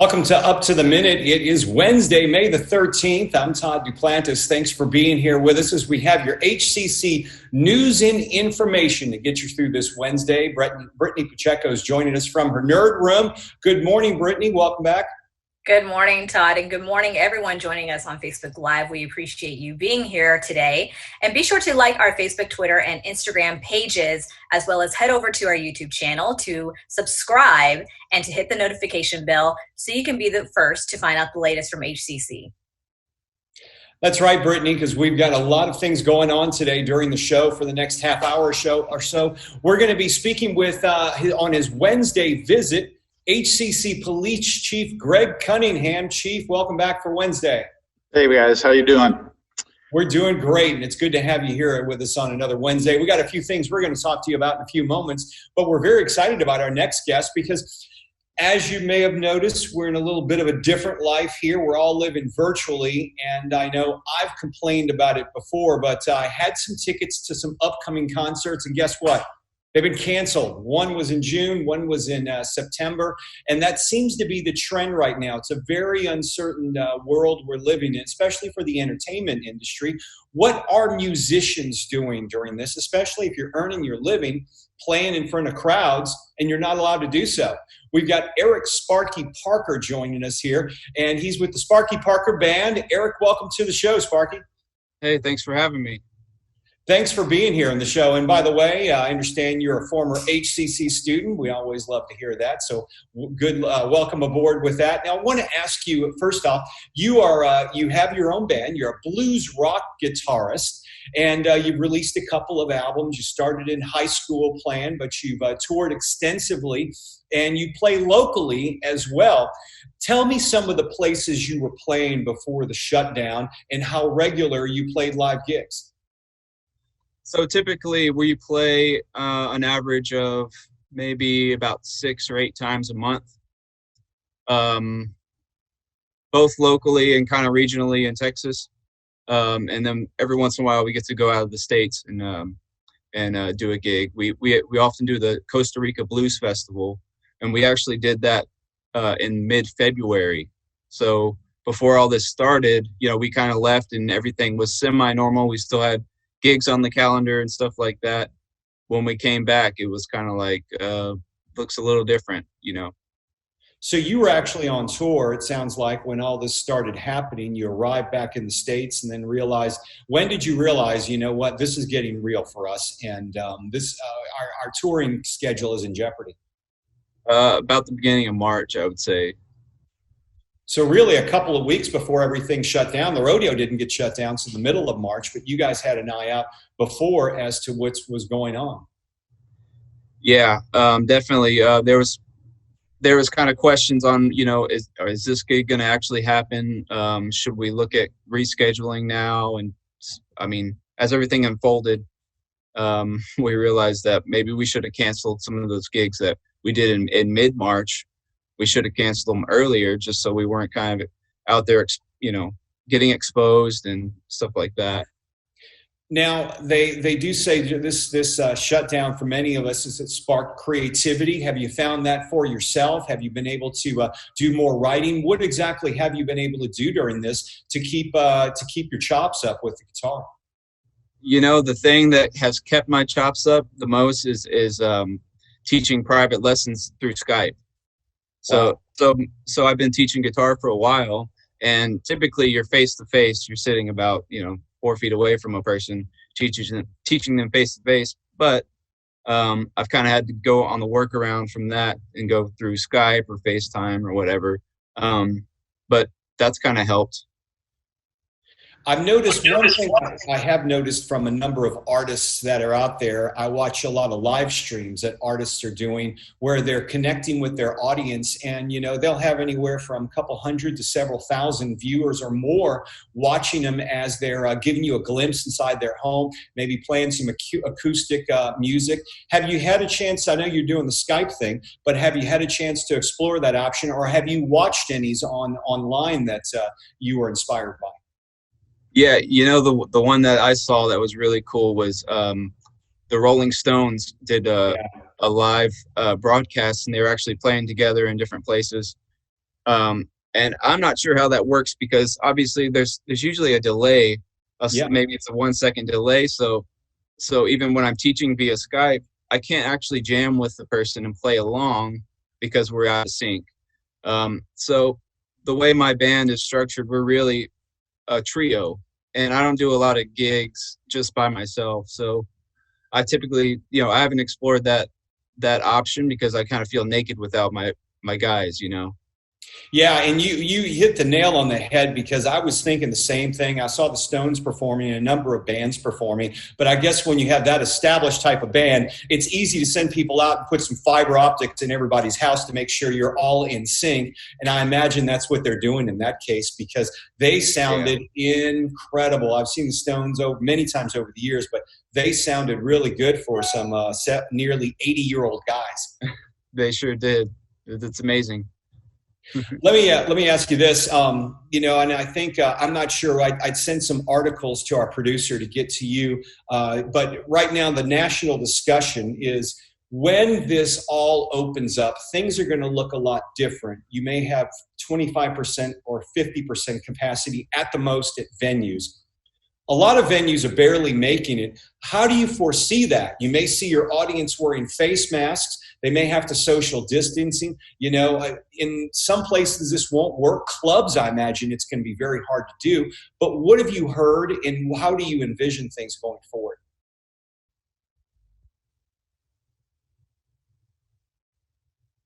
Welcome to Up to the Minute. It is Wednesday, May the 13th. I'm Todd Duplantis. Thanks for being here with us as we have your HCC news and information to get you through this Wednesday. Brittany Pacheco is joining us from her nerd room. Good morning, Brittany. Welcome back. Good morning, Todd, and good morning, everyone joining us on Facebook Live. We appreciate you being here today. And be sure to like our Facebook, Twitter, and Instagram pages, as well as head over to our YouTube channel to subscribe and to hit the notification bell so you can be the first to find out the latest from HCC. That's right, Brittany, because we've got a lot of things going on today during the show for the next half hour or so. We're going to be speaking with, on his Wednesday visit, HCC Police Chief Greg Cunningham. Chief, welcome back for Wednesday. Hey guys, how you doing? We're doing great, and it's good to have you here with us on another Wednesday. We got a few things we're going to talk to you about in a few moments, but we're very excited about our next guest because, as you may have noticed, we're in a little bit of a different life here. We're all living virtually, and I know I've complained about it before, but I had some tickets to some upcoming concerts, and guess what? They've been canceled. One was in June, one was in September, and that seems to be the trend right now. It's a very uncertain world we're living in, especially for the entertainment industry. What are musicians doing during this, especially if you're earning your living playing in front of crowds and you're not allowed to do so? We've got Eric Sparky Parker joining us here, and he's with the Sparky Parker Band. Eric, welcome to the show, Sparky. Hey, thanks for having me. Thanks for being here on the show. And by the way, I understand you're a former HCC student. We always love to hear that. So good, welcome aboard with that. Now, I want to ask you, first off, you have your own band. You're a blues rock guitarist, and you've released a couple of albums. You started in high school playing, but you've toured extensively, and you play locally as well. Tell me some of the places you were playing before the shutdown and how regular you played live gigs. So typically we play an average of maybe about 6 or 8 times a month, both locally and kind of regionally in Texas. And then every once in a while we get to go out of the States and do a gig. We often do the Costa Rica Blues Festival, and we actually did that in mid-February. So before all this started, we kind of left and everything was semi-normal. We still had gigs on the calendar and stuff like that. When we came back, it was kind of like, looks a little different, So you were actually on tour, it sounds like, when all this started happening. You arrived back in the States and then realized, when did you realize, what, this is getting real for us, and our touring schedule is in jeopardy? About the beginning of March, I would say. So really a couple of weeks before everything shut down. The rodeo didn't get shut down until the middle of March, but you guys had an eye out before as to what was going on. Yeah, definitely. There was kind of questions on, is this gig going to actually happen? Should we look at rescheduling now? And I mean, as everything unfolded, we realized that maybe we should have canceled some of those gigs that we did in mid-March. We should have canceled them earlier just so we weren't kind of out there, getting exposed and stuff like that. Now, they do say this shutdown for many of us has sparked creativity. Have you found that for yourself? Have you been able to do more writing? What exactly have you been able to do during this to keep your chops up with the guitar? The thing that has kept my chops up the most is teaching private lessons through Skype. So I've been teaching guitar for a while, and typically you're face to face. You're sitting about 4 feet away from a person, teaching them face to face. But I've kind of had to go on the workaround from that and go through Skype or FaceTime or whatever. But that's kind of helped. I've noticed one thing I have noticed from a number of artists that are out there. I watch a lot of live streams that artists are doing where they're connecting with their audience, and they'll have anywhere from a couple hundred to several thousand viewers or more watching them as they're giving you a glimpse inside their home, maybe playing some acoustic music. Have you had a chance? I know you're doing the Skype thing, but have you had a chance to explore that option, or have you watched any online that you were inspired by? Yeah, the one that I saw that was really cool was the Rolling Stones did a live broadcast, and they were actually playing together in different places. And I'm not sure how that works because obviously there's usually a delay. Maybe it's a 1 second delay. So even when I'm teaching via Skype, I can't actually jam with the person and play along because we're out of sync. So the way my band is structured, we're really a trio, and I don't do a lot of gigs just by myself. So I typically, I haven't explored that option because I kind of feel naked without my guys, Yeah, and you hit the nail on the head because I was thinking the same thing. I saw the Stones performing and a number of bands performing, but I guess when you have that established type of band, it's easy to send people out and put some fiber optics in everybody's house to make sure you're all in sync. And I imagine that's what they're doing in that case because they sounded incredible. I've seen the Stones many times over the years, but they sounded really good for some nearly 80-year-old guys. They sure did. It's amazing. Let me ask you this, and I think I'm not sure. I'd send some articles to our producer to get to you, but right now the national discussion is when this all opens up, things are going to look a lot different. You may have 25% or 50% capacity at the most at venues. A lot of venues are barely making it. How do you foresee that? You may see your audience wearing face masks. They may have to social distancing. In some places this won't work. Clubs, I imagine it's going to be very hard to do. But what have you heard, and how do you envision things going forward?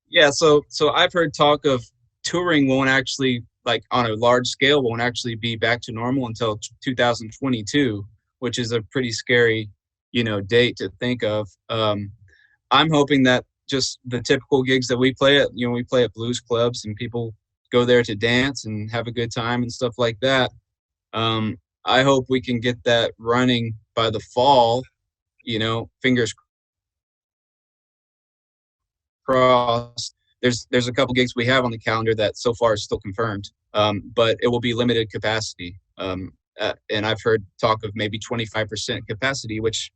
Yeah, so I've heard talk of touring won't actually, like on a large scale, won't actually be back to normal until 2022, which is a pretty scary, date to think of. I'm hoping that just the typical gigs that we play at, we play at blues clubs and people go there to dance and have a good time and stuff like that. I hope we can get that running by the fall, fingers crossed. There's a couple gigs we have on the calendar that so far is still confirmed, but it will be limited capacity. And I've heard talk of maybe 25% capacity, which,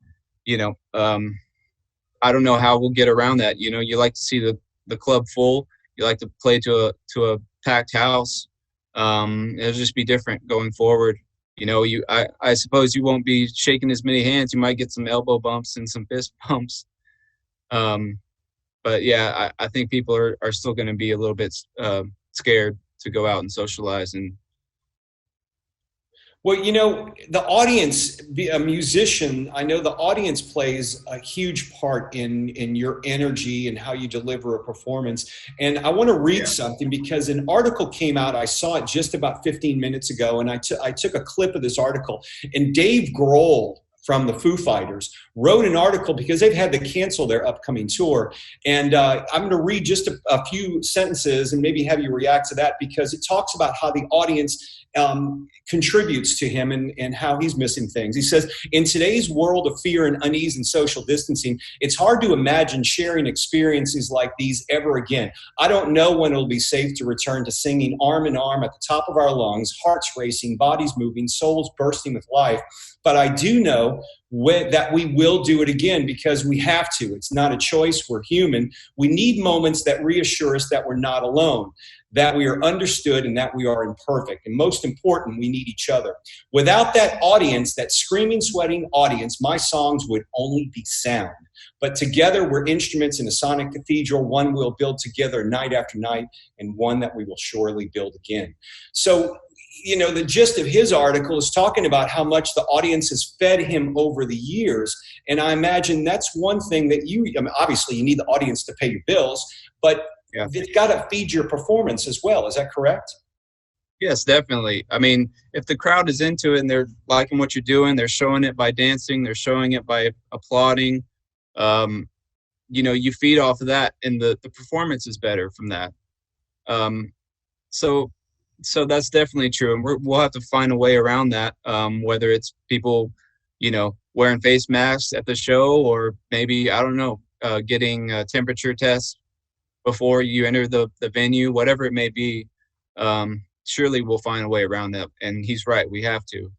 I don't know how we'll get around that. You like to see the club full. You like to play to a packed house. It'll just be different going forward. I suppose you won't be shaking as many hands. You might get some elbow bumps and some fist bumps. But yeah, I think people are still going to be a little bit scared to go out and socialize. And well, the audience, a musician, I know the audience plays a huge part in your energy and how you deliver a performance. And I want to read something because an article came out. I saw it just about 15 minutes ago, and I took a clip of this article. And Dave Grohl from the Foo Fighters wrote an article because they've had to cancel their upcoming tour. And I'm going to read just a few sentences and maybe have you react to that because it talks about how the audience contributes to him and how he's missing things. He says, in today's world of fear and unease and social distancing, it's hard to imagine sharing experiences like these ever again. I don't know when it'll be safe to return to singing arm in arm at the top of our lungs, hearts racing, bodies moving, souls bursting with life. But I do know that we will do it again because we have to. It's not a choice. We're human. We need moments that reassure us that we're not alone, that we are understood, and that we are imperfect. And most important, we need each other. Without that audience, that screaming, sweating audience, my songs would only be sound. But together, we're instruments in a sonic cathedral, one we'll build together night after night, and one that we will surely build again. So, the gist of his article is talking about how much the audience has fed him over the years. And I imagine that's one thing that obviously you need the audience to pay your bills, but it's got to feed your performance as well. Is that correct? Yes, definitely. I mean, if the crowd is into it and they're liking what you're doing, they're showing it by dancing, they're showing it by applauding, you feed off of that and the performance is better from that. So that's definitely true. And we'll have to find a way around that, whether it's people, wearing face masks at the show or maybe, I don't know, getting a temperature test before you enter the venue, whatever it may be. Surely we'll find a way around that. And he's right. We have to.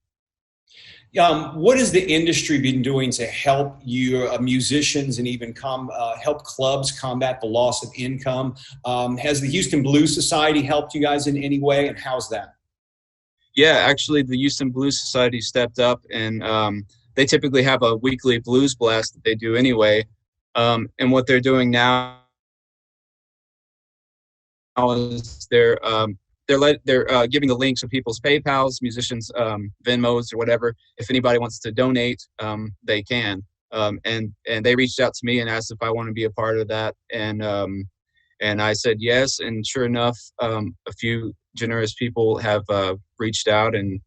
What has the industry been doing to help you musicians and even help clubs combat the loss of income? Has the Houston Blues Society helped you guys in any way, and how's that? Yeah, actually, the Houston Blues Society stepped up, and they typically have a weekly blues blast that they do anyway. And what they're doing now is they're giving the links of people's PayPals, musicians' Venmos, or whatever. If anybody wants to donate, they can. And they reached out to me and asked if I want to be a part of that, and I said yes. And sure enough, a few generous people have reached out and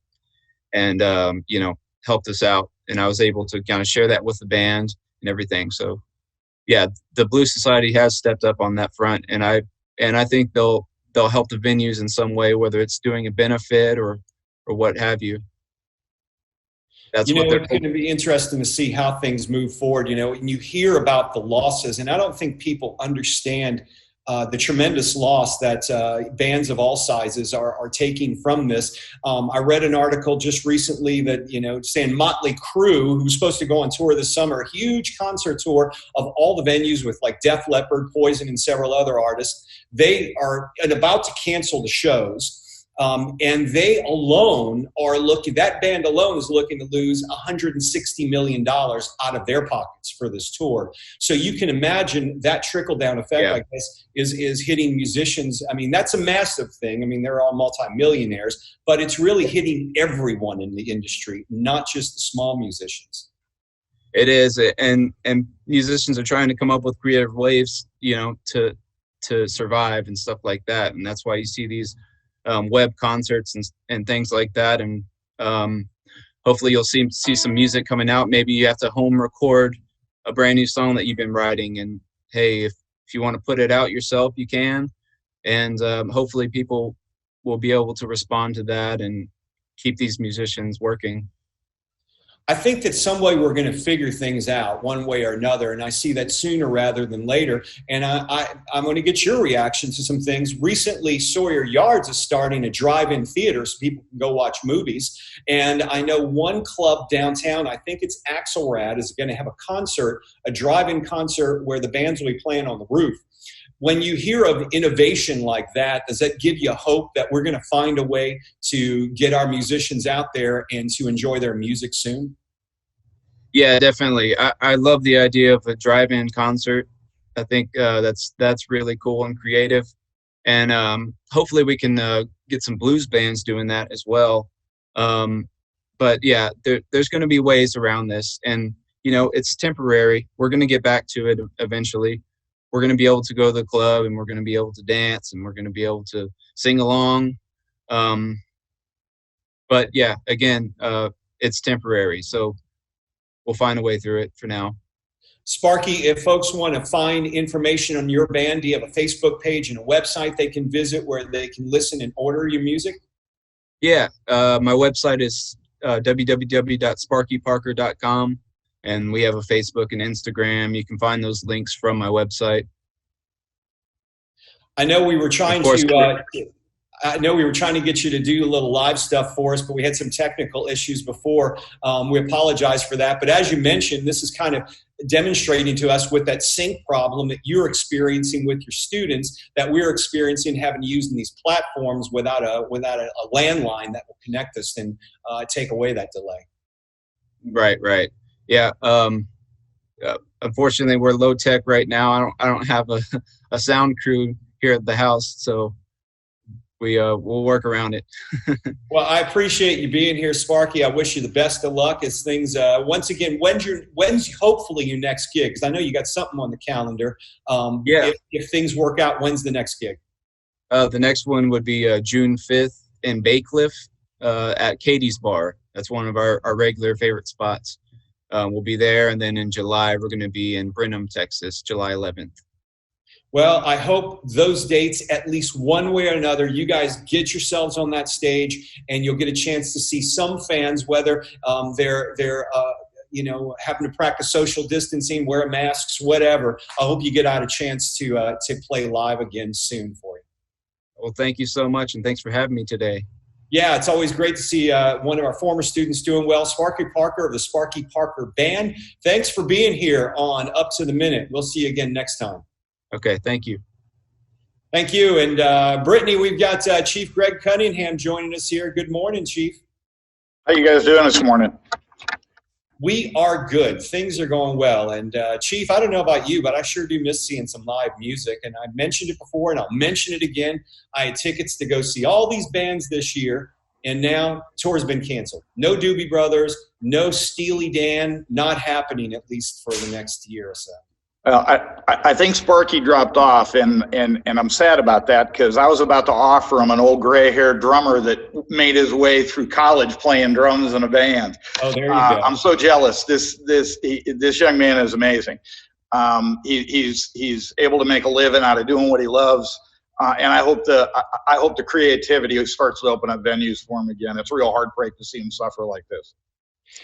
helped us out, and I was able to kind of share that with the band and everything. So yeah, the Blues Society has stepped up on that front, and I think they'll help the venues in some way, whether it's doing a benefit or what have you. That's it's going to be interesting to see how things move forward. And you hear about the losses, and I don't think people understand the tremendous loss that bands of all sizes are taking from this. I read an article just recently that, saying Motley Crue, who's supposed to go on tour this summer, a huge concert tour of all the venues with like Def Leppard, Poison, and several other artists, they are about to cancel the shows. And that band alone is looking to lose $160 million out of their pockets for this tour. So you can imagine that trickle-down effect, I guess, is hitting musicians. I mean, that's a massive thing. I mean, they're all multimillionaires, but it's really hitting everyone in the industry, not just the small musicians. It is, and musicians are trying to come up with creative ways, to survive and stuff like that, and that's why you see these web concerts and things like that, and hopefully you'll see some music coming out. Maybe you have to home record a brand new song that you've been writing, and hey, if you want to put it out yourself, you can, and hopefully people will be able to respond to that and keep these musicians working. I think that some way we're going to figure things out one way or another, and I see that sooner rather than later. And I'm going to get your reaction to some things. Recently, Sawyer Yards is starting a drive-in theater so people can go watch movies. And I know one club downtown, I think it's Axelrad, is going to have a drive-in concert where the bands will be playing on the roof. When you hear of innovation like that, does that give you hope that we're going to find a way to get our musicians out there and to enjoy their music soon? Yeah, definitely. I love the idea of a drive-in concert. I think that's really cool and creative. And hopefully we can get some blues bands doing that as well. But yeah, there's going to be ways around this. And, it's temporary. We're going to get back to it eventually. We're going to be able to go to the club, and we're going to be able to dance, and we're going to be able to sing along. But yeah, again, it's temporary. So we'll find a way through it for now. Sparky, if folks want to find information on your band, do you have a Facebook page and a website they can visit where they can listen and order your music? Yeah, my website is www.sparkyparker.com. And we have a Facebook and Instagram. You can find those links from my website. I know we were trying to get you to do a little live stuff for us, but we had some technical issues before. We apologize for that. But as you mentioned, this is kind of demonstrating to us with that sync problem that you're experiencing with your students, that we're experiencing having to use in these platforms without a landline that will connect us and take away that delay. Right. Yeah. Unfortunately, we're low tech right now. I don't have a sound crew here at the house, so we'll work around it. Well, I appreciate you being here, Sparky. I wish you the best of luck as things. Once again, when's hopefully your next gig? Because I know you got something on the calendar. If things work out, when's the next gig? The next one would be June 5th in Baycliff at Katie's Bar. That's one of our regular favorite spots. We'll be there, and then in July we're going to be in Brenham, Texas, July 11th. Well, I hope those dates, at least one way or another, you guys get yourselves on that stage, and you'll get a chance to see some fans, whether they're having to practice social distancing, wear masks, whatever. I hope you get out a chance to play live again soon for you. Well, thank you so much, and thanks for having me today. Yeah, it's always great to see one of our former students doing well. Sparky Parker of the Sparky Parker Band. Thanks for being here on Up to the Minute. We'll see you again next time. Okay, thank you. Thank you. And Brittany, we've got Chief Greg Cunningham joining us here. Good morning, Chief. How you guys doing this morning? We are good. Things are going well. And Chief, I don't know about you, but I sure do miss seeing some live music. And I mentioned it before, and I'll mention it again. I had tickets to go see all these bands this year, and now tour's been canceled. No Doobie Brothers, no Steely Dan, not happening at least for the next year or so. Well, I think Sparky dropped off, and I'm sad about that because I was about to offer him an old gray-haired drummer that made his way through college playing drums in a band. Oh, there you go. I'm so jealous. This young man is amazing. He's able to make a living out of doing what he loves, and I hope the creativity starts to open up venues for him again. It's a real heartbreak to see him suffer like this.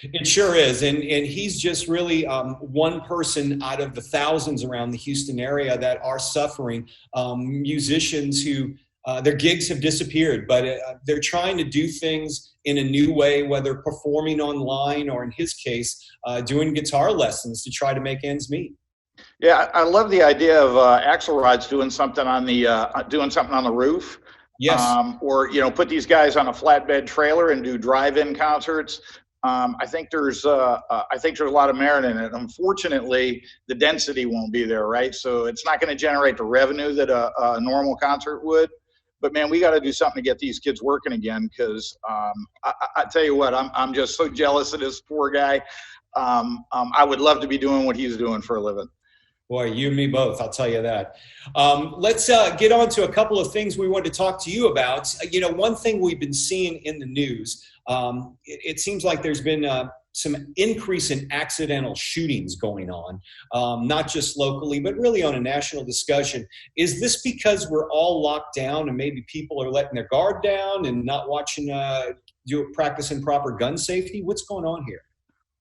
It sure is, and he's just really one person out of the thousands around the Houston area that are suffering. Musicians who their gigs have disappeared, but they're trying to do things in a new way, whether performing online or, in his case, doing guitar lessons to try to make ends meet. Yeah, I love the idea of Axelrod's doing something on the roof. Yes. Or put these guys on a flatbed trailer and do drive-in concerts. I think there's a lot of merit in it. Unfortunately, the density won't be there, right? So it's not going to generate the revenue that a normal concert would. But man, we got to do something to get these kids working again because I tell you what, I'm just so jealous of this poor guy. I would love to be doing what he's doing for a living. Boy, you and me both, I'll tell you that. Let's get on to a couple of things we wanted to talk to you about. One thing we've been seeing in the news, it seems like there's been some increase in accidental shootings going on, not just locally, but really on a national discussion. Is this because we're all locked down and maybe people are letting their guard down and not practicing proper gun safety? What's going on here?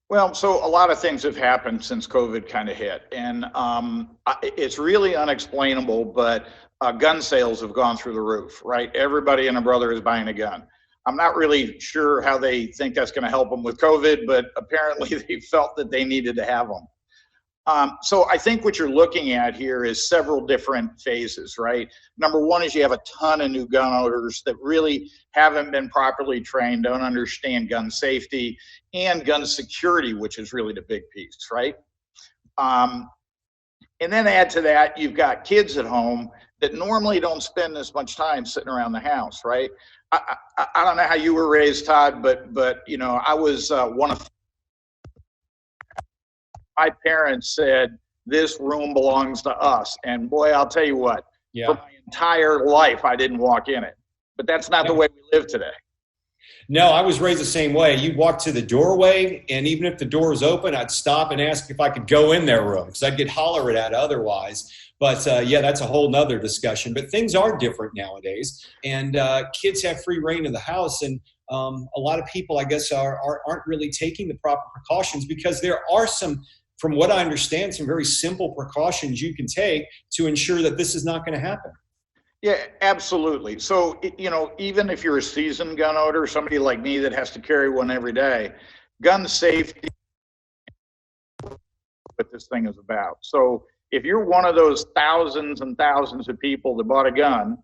Well, so a lot of things have happened since COVID kind of hit, and it's really unexplainable, but gun sales have gone through the roof, right? Everybody and a brother is buying a gun. I'm not really sure how they think that's going to help them with COVID, but apparently they felt that they needed to have them. So I think what you're looking at here is several different phases, right? Number one is you have a ton of new gun owners that really haven't been properly trained, don't understand gun safety and gun security, which is really the big piece, right? And then add to that, you've got kids at home that normally don't spend this much time sitting around the house, right? I don't know how you were raised, Todd, but I was one of my parents said, this room belongs to us. And boy, I'll tell you what, for my entire life, I didn't walk in it. But that's not the way we live today. No, I was raised the same way. You'd walk to the doorway, and even if the door was open, I'd stop and ask if I could go in their room because I'd get hollered at otherwise. But that's a whole nother discussion. But things are different nowadays, and kids have free reign of the house. And a lot of people, I guess, aren't really taking the proper precautions because there are some, from what I understand, some very simple precautions you can take to ensure that this is not going to happen. Yeah, absolutely. So, even if you're a seasoned gun owner, somebody like me that has to carry one every day, gun safety is what this thing is about. So if you're one of those thousands and thousands of people that bought a gun,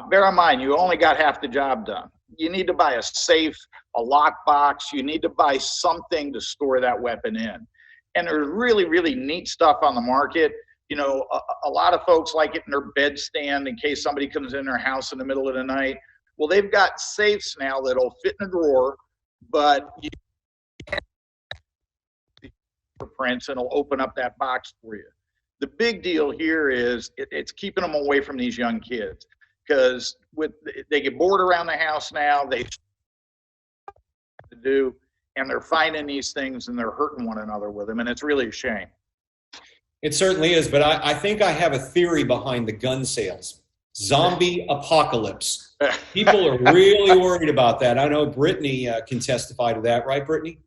bear in mind, you only got half the job done. You need to buy a safe, a lockbox. You need to buy something to store that weapon in. And there's really, really neat stuff on the market. A lot of folks like it in their bed stand in case somebody comes in their house in the middle of the night. Well, they've got safes now that'll fit in a drawer, but you can fingerprints and it'll open up that box for you. The big deal here is it's keeping them away from these young kids because they get bored around the house now. They do, and they're finding these things and they're hurting one another with them, and it's really a shame. It certainly is, but I think I have a theory behind the gun sales. Zombie apocalypse. People are really worried about that. I know Brittany can testify to that, right, Brittany?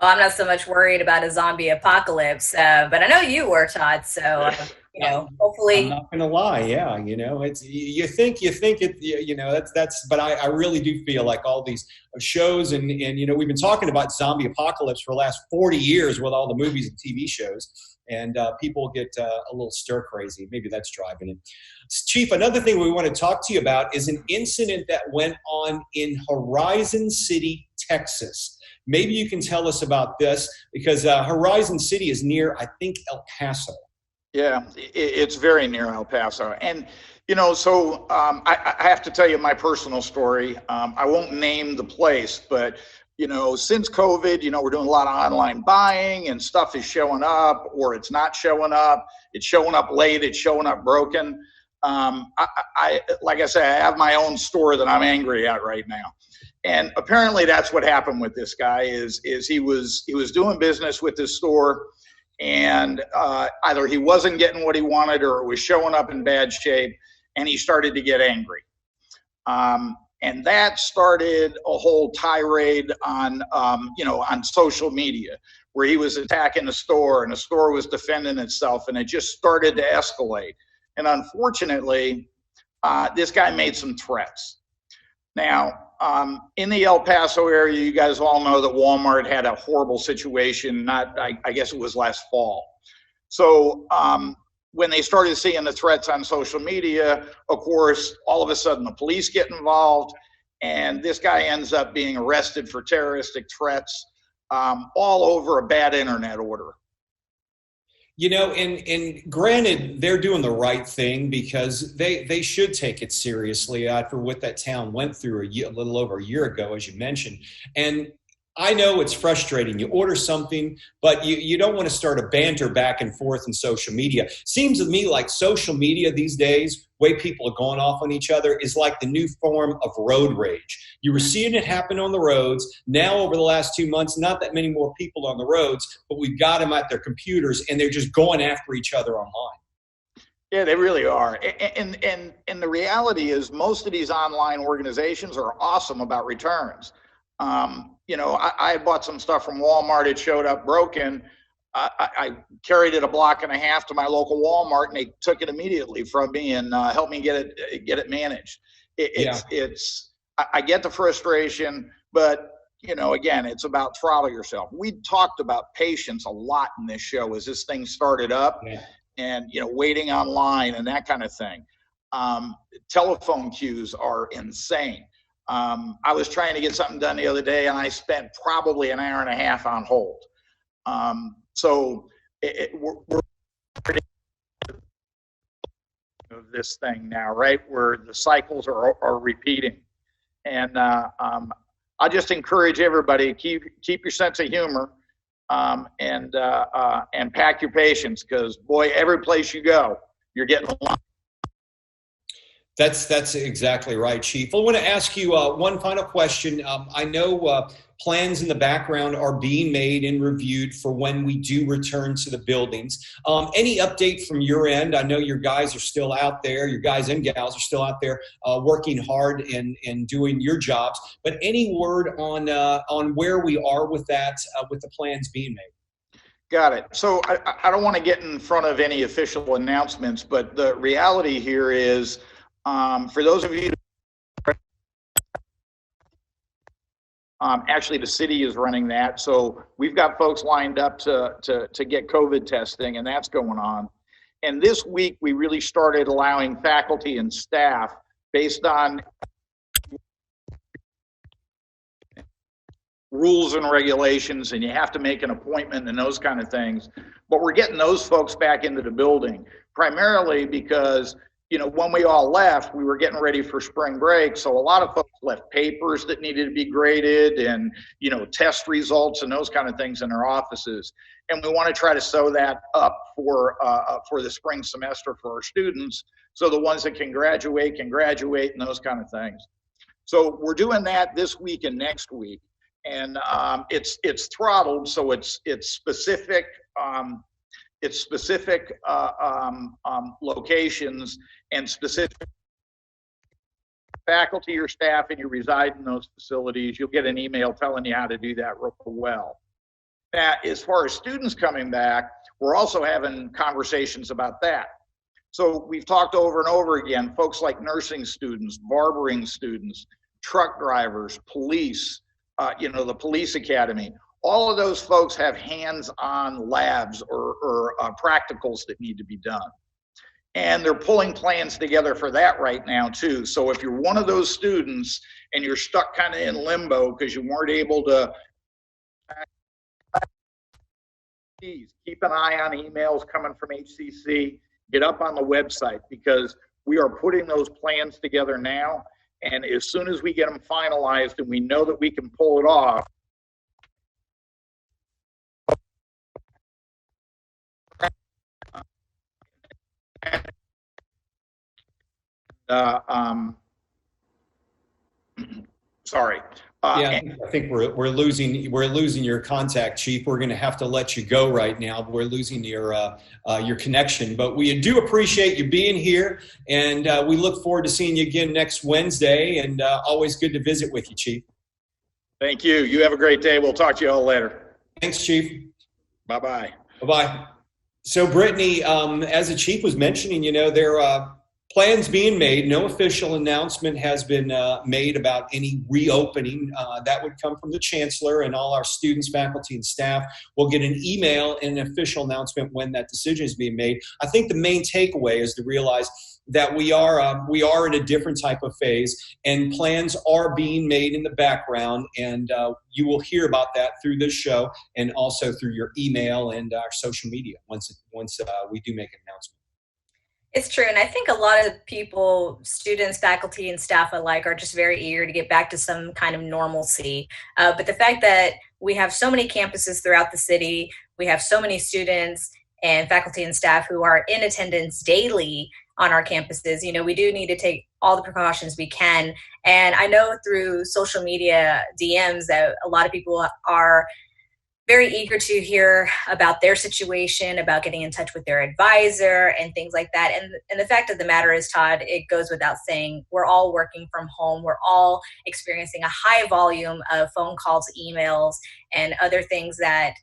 Oh, I'm not so much worried about a zombie apocalypse, but I know you were, Todd, so hopefully. I'm not gonna lie. Yeah, it's you think it. That's. But I really do feel like all these shows and we've been talking about zombie apocalypse for the last 40 years with all the movies and TV shows, and people get a little stir crazy. Maybe that's driving it. Chief, another thing we want to talk to you about is an incident that went on in Horizon City, Texas. Maybe you can tell us about this because Horizon City is near, I think, El Paso. Yeah, it's very near El Paso. And, so I have to tell you my personal story. I won't name the place, but, since COVID, we're doing a lot of online buying and stuff is showing up or it's not showing up. It's showing up late. It's showing up broken. Like I say, I have my own store that I'm angry at right now. And apparently that's what happened with this guy is he was doing business with his store, and either he wasn't getting what he wanted or it was showing up in bad shape, and he started to get angry. And that started a whole tirade on social media where he was attacking the store and the store was defending itself, and it just started to escalate. And unfortunately, this guy made some threats. Now, in the El Paso area, you guys all know that Walmart had a horrible situation, I guess it was last fall. So when they started seeing the threats on social media, of course, all of a sudden the police get involved, and this guy ends up being arrested for terroristic threats all over a bad internet order. And granted, they're doing the right thing because they should take it seriously after what that town went through a little over a year ago, as you mentioned. And I know it's frustrating. You order something, but you don't want to start a banter back and forth in social media. Seems to me like social media these days, way people are going off on each other, is like the new form of road rage. You were seeing it happen on the roads. Now, over the last 2 months, not that many more people on the roads, but we've got them at their computers, and they're just going after each other online. Yeah, they really are. And the reality is most of these online organizations are awesome about returns. I bought some stuff from Walmart. It showed up broken. I carried it a block and a half to my local Walmart, and they took it immediately from me and helped me get it managed. I get the frustration, but again, it's about throttle yourself. We talked about patience a lot in this show as this thing started up, and waiting online and that kind of thing. Telephone queues are insane. I was trying to get something done the other day, and I spent probably an hour and a half on hold. So we're of this thing now, right? Where the cycles are repeating, and I just encourage everybody keep your sense of humor, and pack your patience, because boy, every place you go, you're getting a lot. That's exactly right, Chief. I want to ask you one final question. I know plans in the background are being made and reviewed for when we do return to the buildings. Any update from your end? I know your guys are still out there. Your guys and gals are still out there working hard and doing your jobs. But any word on where we are with that, with the plans being made? Got it. So I don't want to get in front of any official announcements, but the reality here is, for those of you, actually the city is running that. So we've got folks lined up to get COVID testing, and that's going on. And this week we really started allowing faculty and staff, based on rules and regulations, and you have to make an appointment and those kind of things. But we're getting those folks back into the building, primarily because when we all left, we were getting ready for spring break. So a lot of folks left papers that needed to be graded and, test results and those kind of things in their offices. And we want to try to sew that up for the spring semester for our students. So the ones that can graduate and those kind of things. So we're doing that this week and next week. And it's throttled. So it's specific. It's specific locations and specific faculty or staff, and you reside in those facilities. You'll get an email telling you how to do that real well. Now, as far as students coming back, we're also having conversations about that. So we've talked over and over again, folks like nursing students, barbering students, truck drivers, police, the police academy. All of those folks have hands-on labs or practicals that need to be done. And they're pulling plans together for that right now too. So if you're one of those students and you're stuck kind of in limbo because you weren't able to, keep an eye on emails coming from HCC, get up on the website, because we are putting those plans together now. And as soon as we get them finalized and we know that we can pull it off, sorry. I think we're losing your contact, Chief. We're going to have to let you go right now. We're losing your connection, but we do appreciate you being here, and we look forward to seeing you again next Wednesday. And always good to visit with you, Chief. Thank you. You have a great day. We'll talk to you all later. Thanks, Chief. Bye-bye. Bye-bye. So, Brittany, as the Chief was mentioning, there are plans being made. No official announcement has been made about any reopening. That would come from the Chancellor, and all our students, faculty, and staff will get an email and an official announcement when that decision is being made. I think the main takeaway is to realize that we are in a different type of phase, and plans are being made in the background, and you will hear about that through this show and also through your email and our social media once we do make an announcement. It's true. And I think a lot of people, students, faculty, and staff alike, are just very eager to get back to some kind of normalcy. But the fact that we have so many campuses throughout the city, we have so many students and faculty and staff who are in attendance daily on our campuses, we do need to take all the precautions we can. And I know through social media DMs that a lot of people are very eager to hear about their situation, about getting in touch with their advisor and things like that. And the fact of the matter is, Todd, it goes without saying, we're all working from home. We're all experiencing a high volume of phone calls, emails, and other things that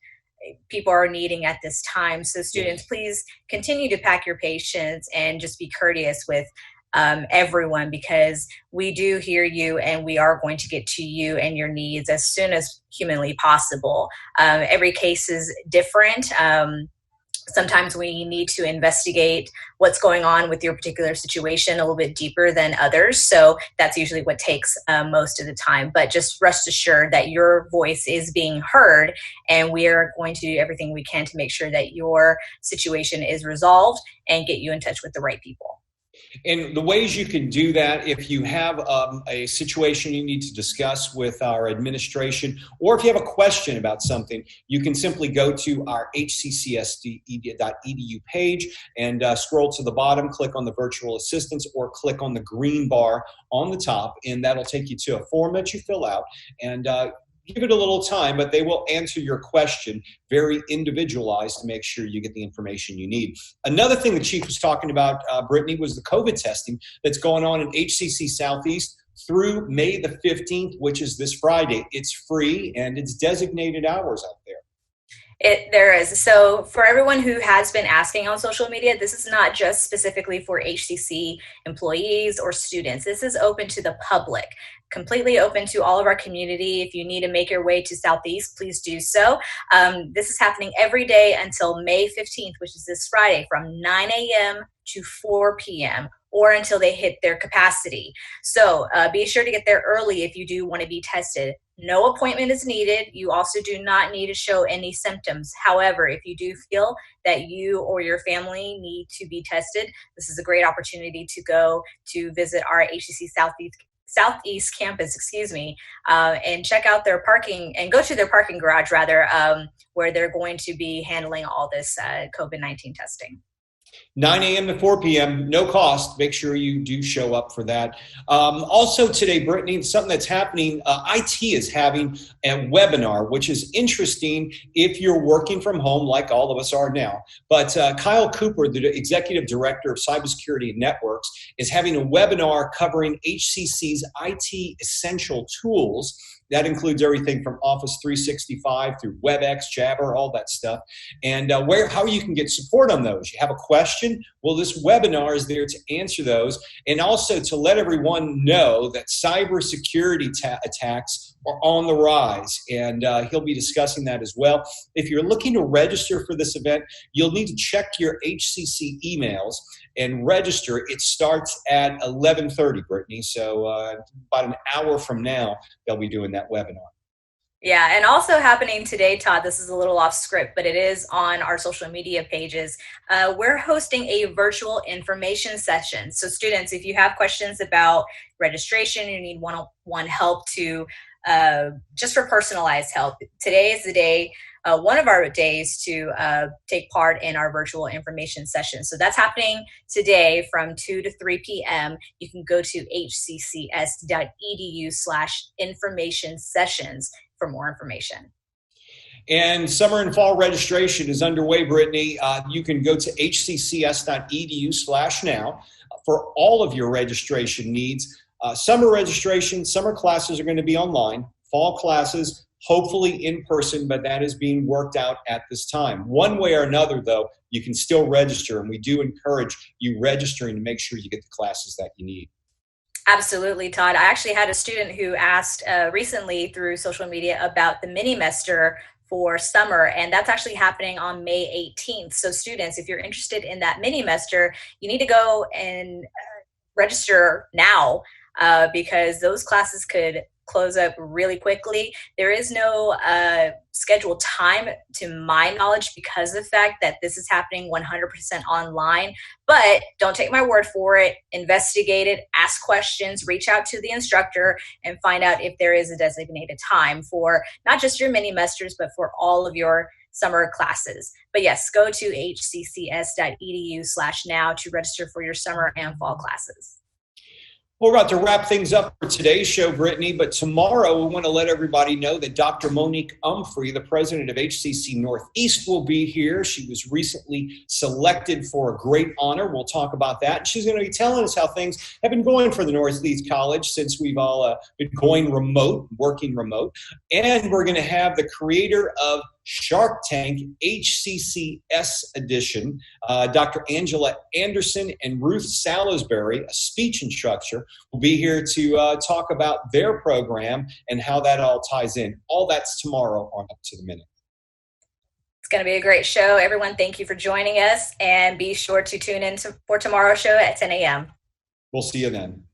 people are needing at this time. So students, please continue to pack your patience and just be courteous with everyone, because we do hear you and we are going to get to you and your needs as soon as humanly possible. Every case is different. Sometimes we need to investigate what's going on with your particular situation a little bit deeper than others. So that's usually what takes most of the time. But just rest assured that your voice is being heard, and we are going to do everything we can to make sure that your situation is resolved and get you in touch with the right people. And the ways you can do that, if you have a situation you need to discuss with our administration, or if you have a question about something, you can simply go to our hccs.edu page and scroll to the bottom, click on the virtual assistants, or click on the green bar on the top, and that'll take you to a form that you fill out. And give it a little time, but they will answer your question very individualized to make sure you get the information you need. Another thing the Chief was talking about, Brittany, was the COVID testing that's going on in HCC Southeast through May the 15th, which is this Friday. It's free and it's designated hours out there. There is. So for everyone who has been asking on social media, this is not just specifically for HCC employees or students. This is open to the public, completely open to all of our community. If you need to make your way to Southeast, please do so. This is happening every day until May 15th, which is this Friday, from 9 a.m. to 4 p.m. or until they hit their capacity. So be sure to get there early if you do want to be tested. No appointment is needed. You also do not need to show any symptoms. However, if you do feel that you or your family need to be tested, this is a great opportunity to go to visit our HCC Southeast campus, and check out their parking, and go to their parking garage rather, where they're going to be handling all this COVID-19 testing. 9 a.m. to 4 p.m., no cost. Make sure you do show up for that. Also today, Brittany, something that's happening, IT is having a webinar, which is interesting if you're working from home like all of us are now. But Kyle Cooper, the Executive Director of Cybersecurity and Networks, is having a webinar covering HCC's IT essential tools. That includes everything from Office 365 through WebEx, Jabber, all that stuff. And how you can get support on those. You have a question question? Well, this webinar is there to answer those, and also to let everyone know that cybersecurity attacks are on the rise, and he'll be discussing that as well. If you're looking to register for this event, you'll need to check your HCC emails and register. It starts at 11:30, Brittany, so about an hour from now, they'll be doing that webinar. Yeah, and also happening today, Todd, this is a little off script, but it is on our social media pages. We're hosting a virtual information session. So students, if you have questions about registration, you need one-on-one help to just for personalized help, today is the day, one of our days to take part in our virtual information session. So that's happening today from 2 to 3 p.m. You can go to hccs.edu/information sessions for more information. And summer and fall registration is underway, Brittany. You can go to hccs.edu/now for all of your registration needs. Summer registration, summer classes are going to be online. Fall classes, hopefully in person, but that is being worked out at this time. One way or another, though, you can still register, and we do encourage you registering to make sure you get the classes that you need. Absolutely, Todd. I actually had a student who asked recently through social media about the mini-mester for summer, and that's actually happening on May 18th. So students, if you're interested in that mini-mester, you need to go and register now because those classes could close up really quickly. There is no scheduled time to my knowledge because of the fact that this is happening 100% online, but don't take my word for it. Investigate it, ask questions, reach out to the instructor and find out if there is a designated time for not just your mini-mesters, but for all of your summer classes. But yes, go to hccs.edu/now to register for your summer and fall classes. We're about to wrap things up for today's show, Brittany, but tomorrow we want to let everybody know that Dr. Monique Umphrey, the president of HCC Northeast, will be here. She was recently selected for a great honor. We'll talk about that. She's going to be telling us how things have been going for the Northeast College since we've all been going remote, working remote. And we're going to have the creator of Shark Tank HCCS edition, Dr. Angela Anderson and Ruth Salisbury, a speech instructor, will be here to talk about their program and how that all ties in. All that's tomorrow on Up to the Minute. It's going to be a great show. Everyone, thank you for joining us, and be sure to tune in for tomorrow's show at 10 a.m. We'll see you then.